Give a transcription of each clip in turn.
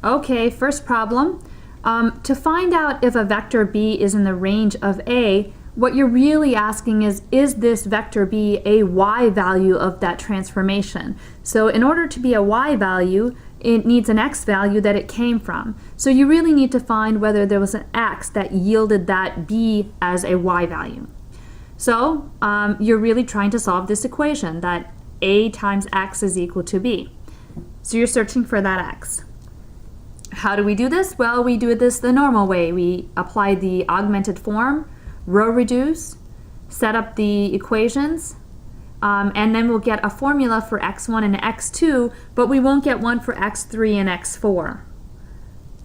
Okay, first problem. To find out if a vector b is in the range of a, what you're really asking is this vector b a y value of that transformation? So in order to be a y value, it needs an x value that it came from. So you really need to find whether there was an x that yielded that b as a y value. So you're really trying to solve this equation that a times x is equal to b. So you're searching for that x. How do we do this? Well, we do this the normal way. We apply the augmented form, row reduce, set up the equations, and then we'll get a formula for x1 and x2, but we won't get one for x3 and x4.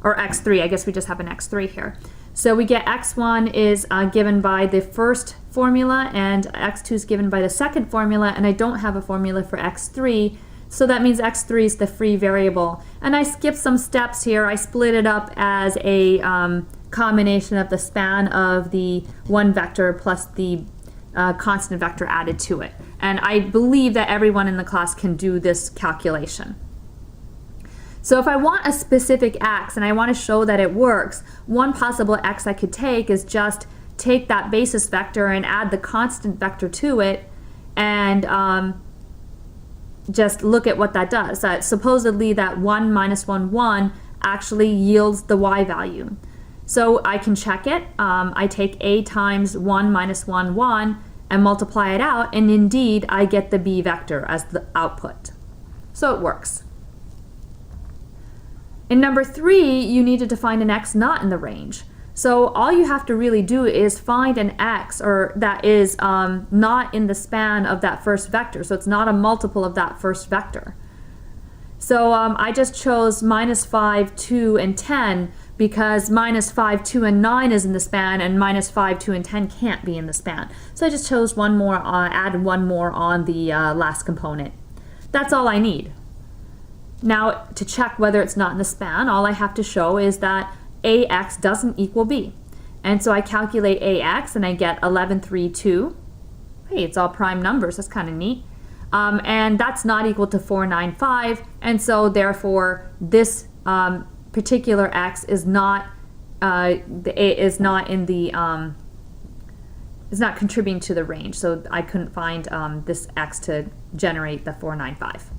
Or x3, I guess we just have an x3 here. So we get x1 is given by the first formula and x2 is given by the second formula, and I don't have a formula for x3, so that means x3 is the free variable. And I skipped some steps here. I split it up as a combination of the span of the one vector plus the constant vector added to it. And I believe that everyone in the class can do this calculation. So if I want a specific x and I want to show that it works, one possible x I could take is just take that basis vector and add the constant vector to it and just look at what that does. Supposedly that 1 minus 1, 1 actually yields the y value. So I can check it. I take a times 1 minus 1, 1 and multiply it out, and indeed I get the b vector as the output. So it works. In number 3, you needed to find an x not in the range. So all you have to really do is find an x that is not in the span of that first vector. So it's not a multiple of that first vector. So I just chose minus 5, 2, and 10 because minus 5, 2, and 9 is in the span, and minus 5, 2, and 10 can't be in the span. So I just chose one more, added one more on the last component. That's all I need. Now, to check whether it's not in the span, all I have to show is that ax doesn't equal b. And so I calculate ax and I get 11, 3, 2. Hey, it's all prime numbers. That's kind of neat. And that's not equal to 4, 9, 5. And so therefore, this particular x is not is not contributing to the range. So I couldn't find this x to generate the 4, 9, 5.